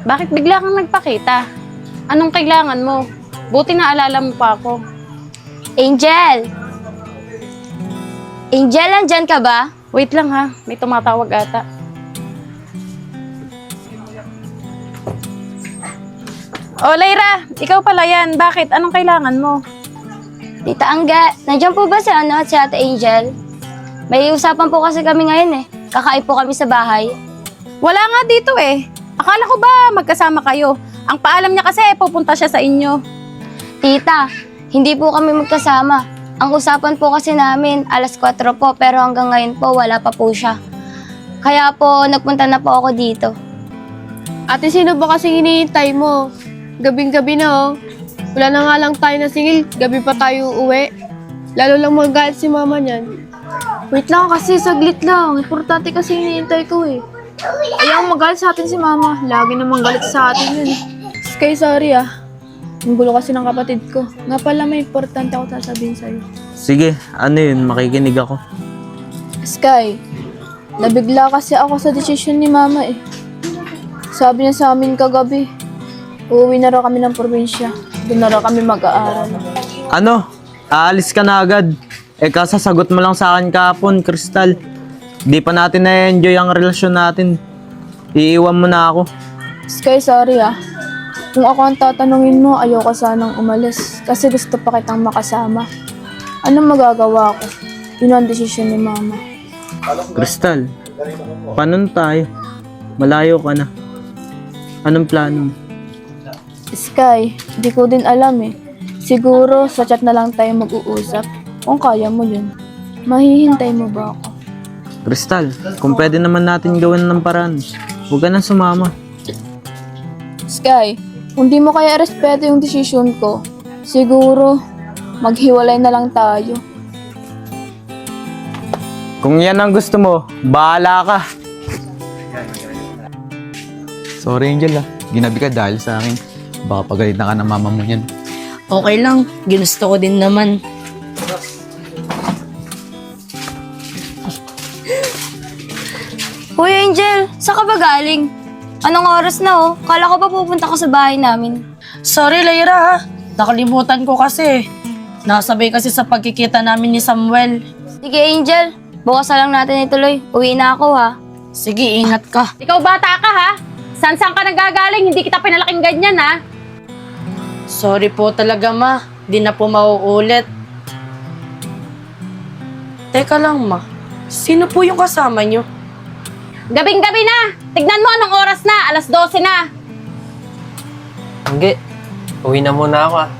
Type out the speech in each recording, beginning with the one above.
Bakit bigla kang nagpakita? Anong kailangan mo? Buti na alala mo pa ako. Angel! Angel, nandyan ka ba? Wait lang ha, may tumatawag ata. Oh, Lyra, ikaw pala yan. Bakit? Anong kailangan mo? Tita Angga, nandyan po ba si Ate Angel? May usapan po kasi kami ngayon eh. Kakain po kami sa bahay. Wala nga dito eh. Akala ko ba magkasama kayo? Ang paalam niya kasi pupunta siya sa inyo. Tita, hindi po kami magkasama. Ang usapan po kasi namin, alas 4 po, pero hanggang ngayon po, wala pa po siya. Kaya po, nagpunta na po ako dito. Ate, sino ba kasing hinihintay mo? Gabing-gabi na oh. Wala na nga lang tayo na singil, gabi pa tayo uuwi. Lalo lang magalit si mama niyan. Wait lang kasi, saglit lang. Importante kasi hinihintay ko eh. Ayaw magalit sa atin si mama. Lagi namang galit sa atin yun. Sky, sorry ah. Ang gulo kasi ng kapatid ko. Nga pala may importante ako sasabihin sa'yo. Sige, ano yun? Makikinig ako. Sky, nabigla kasi ako sa desisyon ni mama eh. Sabi niya sa amin kagabi, uuwi na raw kami ng probinsya. Doon na raw kami mag-aaral. Ano? Aalis ka na agad. Kasasagot mo lang sa akin kahapon, Crystal. Di pa natin na-enjoy ang relasyon natin. Iiwan mo na ako. Sky, sorry ah. Kung ako ang tatanungin mo, ayoko sanang umalis. Kasi gusto pa kitang makasama. Anong magagawa ko? Yun ang desisyon ni mama. Crystal, paano na tayo? Malayo ka na. Anong plano mo? Sky, di ko din alam eh. Siguro sa chat na lang tayo mag-uusap. Kung kaya mo yun. Mahihintay mo ba ako? Crystal, kung pwede naman natin gawin ng paraan, huwag ka na sumama. Sky, kung di mo kaya respeto yung desisyon ko, siguro maghiwalay na lang tayo. Kung yan ang gusto mo, bahala ka. Sorry Angel ah, ginabi ka dahil sa akin. Baka pagalitan ka ng mama mo yan. Okay lang, ginusto ko din naman. Hoy Angel, saan ka ba galing? Anong oras na oh? Kala ko pa pupunta ka sa bahay namin. Sorry Lyra ha, nakalimutan ko kasi. Nasabay kasi sa pagkikita namin ni Samuel. Sige Angel, bukas na lang natin ituloy. Uwi na ako ha. Sige, ingat ka. Ikaw bata ka ha? San-san ka nagagaling? Hindi kita pinalaking ganyan ha? Sorry po talaga ma, di na po mauulit. Teka lang ma, sino po yung kasama nyo? Gabing-gabi na! Tignan mo anong oras na! Alas 12 na! Hindi. Uwi na muna ako ah.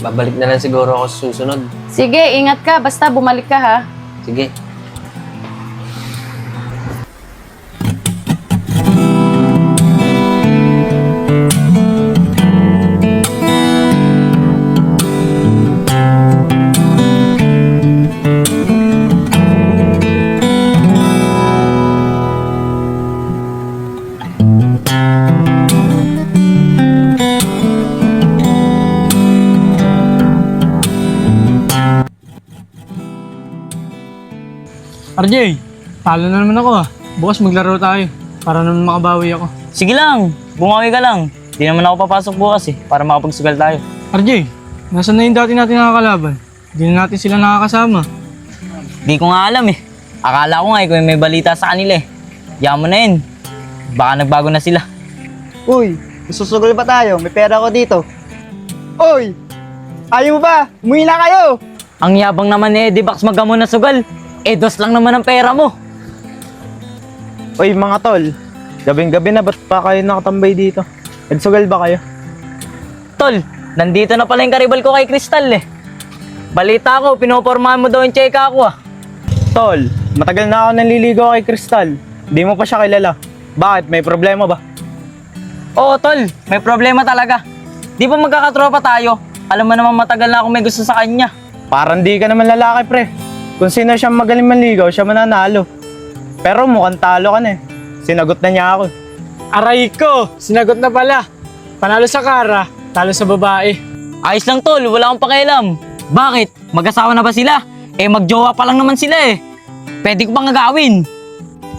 Babalik na lang siguro ako sa susunod. Sige, ingat ka. Basta bumalik ka ha. Sige. RJ, talo na naman ako ah. Bukas maglaro tayo para naman makabawi ako. Sige lang, bumawi ka lang. Di naman ako papasok bukas eh, para makapagsugal tayo. RJ, nasan na yung dati natin nakakalaban? Hindi na natin sila nakakasama. Di ko nga alam eh. Akala ko nga eh, kung may balita sa kanila eh. Yaman na yun. Baka nagbago na sila. Uy, susugal ba tayo? May pera ko dito. Uy! Ayaw mo ba? Umuwi na kayo! Ang yabang naman eh, di baks magkamon na sugal. Dos lang naman ang pera mo. Uy mga tol, gabing-gabi na, ba't pa kayo nakatambay dito? Nagsugal ba kayo? Tol, nandito na pala yung karibal ko kay Crystal eh. Balita ko, pinopormahan mo daw yung cheka ko ah. Tol, matagal na ako nanliligaw kay Crystal. Di mo pa siya kilala. Bakit? May problema ba? Oo tol, may problema talaga. Di ba magkakatropa tayo? Alam mo naman matagal na ako may gusto sa kanya. Parang di ka naman lalaki pre. Kung sino siya magaling manligaw, siya mananalo. Pero mukhang talo ka na eh. Sinagot na niya ako. Aray ko, sinagot na pala. Panalo sa kara, talo sa babae. Ayos lang tol, wala akong pakialam. Bakit? Mag-asawa na ba sila? Magjowa pa lang naman sila eh. Pwede ko pang agawin.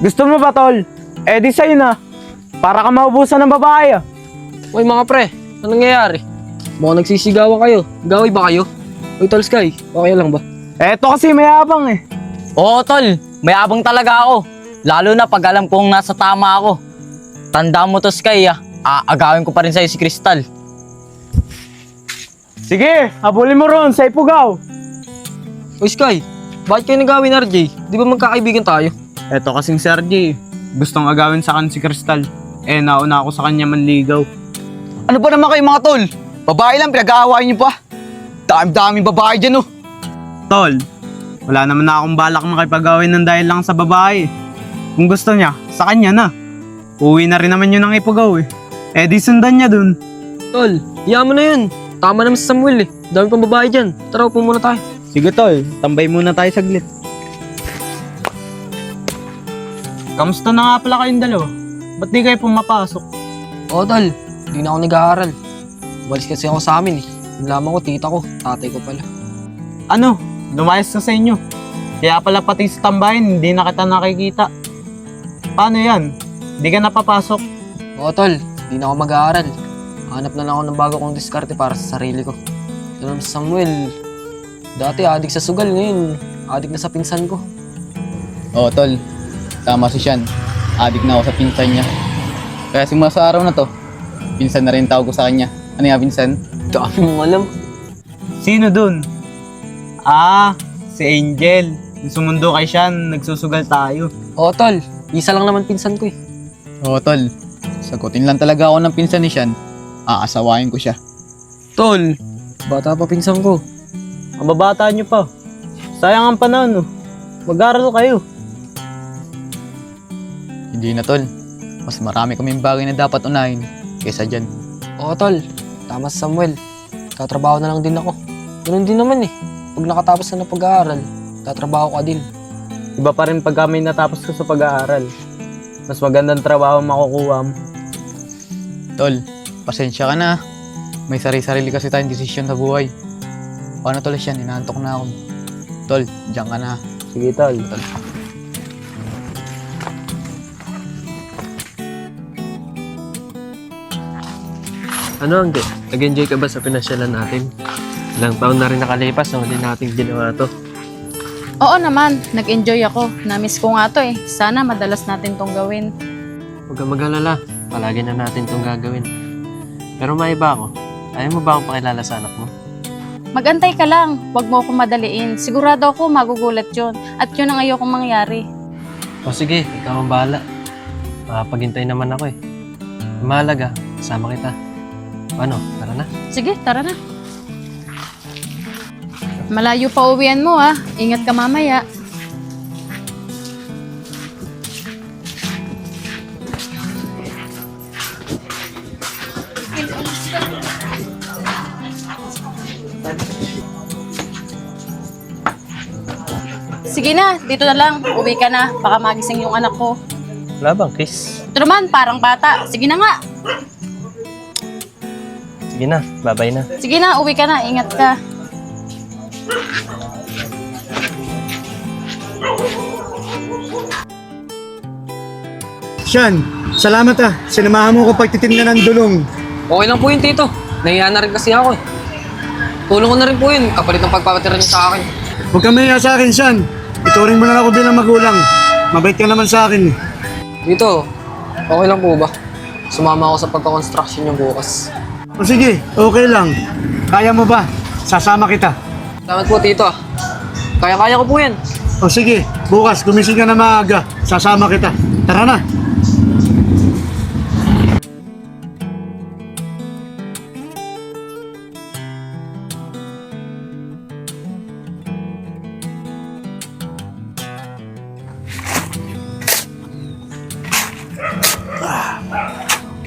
Gusto mo ba tol? Di sa'yo na. Para ka maubusan ng babae ah. Uy mga pre, anong nangyayari? Mukhang nagsisigawan kayo. Gaway ba kayo? Uy Tol Sky, okay lang ba? Eto kasi mayabang eh. Oo, tol. May abang talaga ako. Lalo na pag alam kong nasa tama ako. Tanda mo to, Sky, ah. Aagawin ko pa rin sa'yo si Crystal. Sige, habulin mo ron sa ipugaw. Uy Sky, bakit kayo nagawin RJ? Di ba magkakaibigan tayo? Eto kasing si RJ, gustong agawin sa akin si Crystal. Eh, nauna ako sa kanya manligaw. Ano ba naman kayo mga tol? Babae lang, pinag-aawain niyo pa. Dami-daming babae dyan, oh. Tol, wala naman na akong balak makipag-away ng dahil lang sa babae. Kung gusto niya, sa kanya na. Uwi na rin naman yun ng ipugaw eh. Eh di sundan niya dun. Tol, hiya mo na yun. Tama naman si Samuel eh. Dami pang babae dyan. Tara, upo muna tayo. Sige tol, tambay muna tayo saglit. Kamusta na nga pala kayong dalawa? Ba't di kayo pumapasok? Oo Tol, hindi na ako nag-aaral. Umalis kasi ako sa amin eh. Nalaman ko, tita ko, tatay ko pala. Ano? Lumayas ka sa inyo. Kaya pala pati sa tambahin, hindi na kita nakikita. Paano yan? Hindi ka napapasok? Oo Tol, hindi na ako mag-aaral. Hanap na lang ako ng bago kong diskarte para sa sarili ko. Ito naman si Samuel. Dati adik sa sugal, ngayon adik na sa pinsan ko. Oo, tol. Tama si Sean. Adik na ako sa pinsan niya. Kaya simula sa araw na to, pinsan na rin tawag ko sa kanya. Ano nga, pinsan? Dami mong alam. Sino dun? Si Angel. Yung sumundo kay Sean, nagsusugal tayo. Oo Tol, isa lang naman pinsan ko eh. Oo, tol. Sagutin lang talaga ako ng pinsan ni Sean. Aasawain ko siya. Tol, bata pa pinsan ko. Ang babata nyo pa. Sayang ang panahon, oh. Mag-aral kayo. Hindi na, tol. Mas marami kaming bagay na dapat unahin kaysa dyan. Oo Tol, tama si Samuel. Tatrabaho na lang din ako. Ganun din naman eh. Pag nakatapos na ng pag-aaral, tatrabaho ka din. Iba pa rin pag may natapos ko sa pag-aaral. Mas magandang trabaho makukuha mo. Tol, pasensya ka na. May sarili-sarili kasi tayong desisyon sa buhay. Paano tol yan? Inaantok na ako. Tol, diyan ka na. Sige, tol. Ano Angge? Nag-enjoy ka ba sa pinasyalan natin? Ilang taon na rin nakalipas na hindi natin ginawa to. Oo naman, nag-enjoy ako. Namiss ko nga to eh. Sana madalas natin tong gawin. Huwag kang mag-alala. Palagi na natin itong gagawin. Pero maiba ako. Ayaw mo ba akong pakilala sa anak mo? Magantay ka lang. Huwag mo akong madaliin. Sigurado ako magugulat yun. At yun ang ayokong mangyari. O sige, ikaw ang bahala. Makapaghintay naman ako eh. Mahalaga, kasama kita. Ano, tara na. Sige, tara na. Malayo pa uwian mo ha. Ingat ka mamaya. Sige na, dito na lang. Uwi ka na. Baka magising yung anak ko. Wala bang kiss? Ito naman, parang bata. Sige na nga. Sige na, bye-bye na. Sige na, uwi ka na. Ingat ka. Sean, salamat ah. Sinamahan mo ko pagtitinda ng dulong. Okay lang po yun, Tito. Nahiya na rin kasi ako eh. Tulong ko na rin po yun, kapalit ng pagpapatira niyo sa akin. Huwag ka mahiya sa akin, Sean. Ituring mo na ako bilang magulang. Mabait ka naman sa akin eh. Tito, okay lang po ba? Sumama ako sa pagka-construction niyo bukas. O sige, okay lang. Kaya mo ba? Sasama kita. Salamat po, Tito. Kaya-kaya ko po yan. O sige, bukas gumising ka na maaga. Sasama kita. Tara na.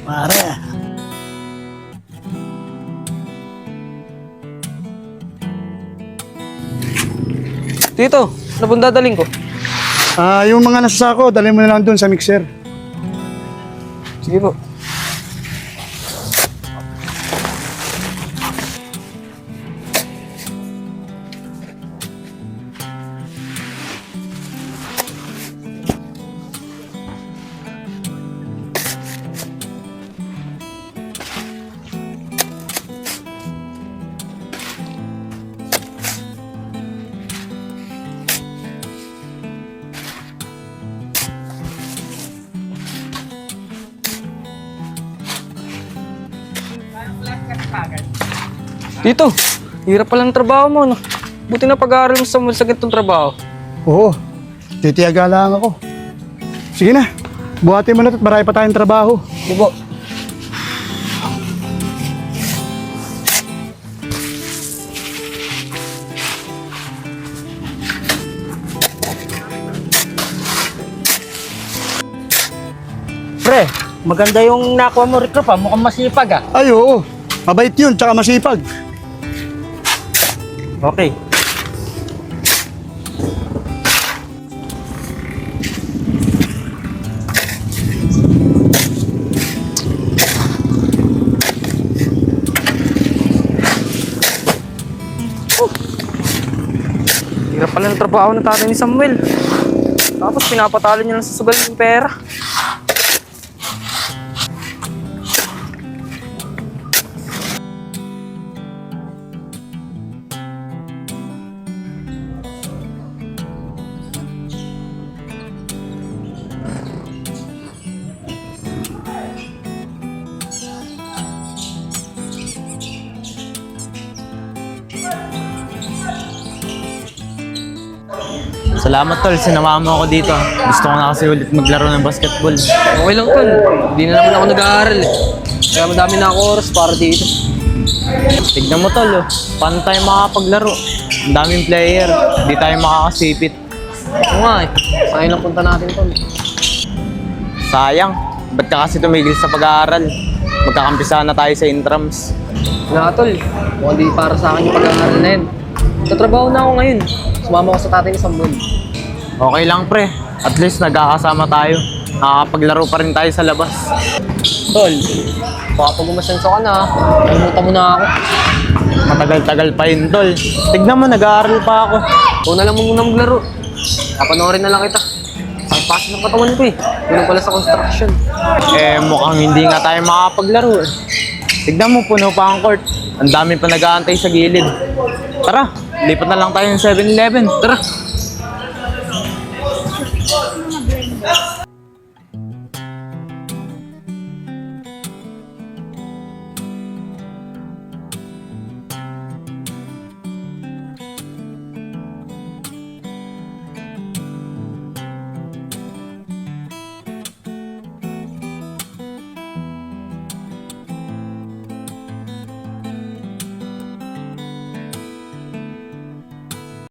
Pare. Tito, ano pong dadaling ko? Yung mga nasa sako, dalhin mo na lang doon sa mixer. Sige po. Tito, hirap pala ng trabaho mo, no? Buti na pag-aaral mo sa ganitong trabaho. Oo, titiyaga lang ako. Sige na, buhatin mo na at marami pa tayong trabaho. Diba? Pre, maganda yung nakuha mo recruit pa. Mukhang masipag ah. Ay, oo. Mabait yun, tsaka masipag. Okay. Hirap pala ng trabaho ng tatay ni Samuel. Tapos pinapatalo niya lang sa sugal ng pera. Salamat tol, sinama mo ako dito. Gusto ko na kasi ulit maglaro ng basketball. Okay lang, tol. Hindi na naman ako nag-aaral eh. Kaya madami na ako oras para dito. Tignan mo tol, oh. Paano tayo makakapaglaro? Ang daming player, hindi tayo makakasipit. Oo nga eh. Sayang lang punta natin, tol. Sayang, ba't ka kasi tumigil sa pag-aaral? Magkakampisahan na tayo sa intrams. Wala, tol. Mukhang di para sa akin yung pag-aaral na yun. Tatrabaho na ako ngayon. Sumama ko sa tatay ni Samuel. Okay lang pre, at least nagkakasama tayo. Nakakapaglaro pa rin tayo sa labas. Tol, baka pag umasenso ka na, kalimutan mo na ako. Matagal-tagal pa yun tol. Tignan mo, nag-aaral pa ako. Ikaw na lang muna maglaro. Papanoorin na lang kita. Ang pass ng katawan ko eh. Kulang pala sa construction. Mukhang hindi nga tayo makakapaglaro eh. Tignan mo, puno pa ang court. Ang dami pa nag-aantay sa gilid. Tara, lipat na lang tayo ng 7-Eleven. Tara!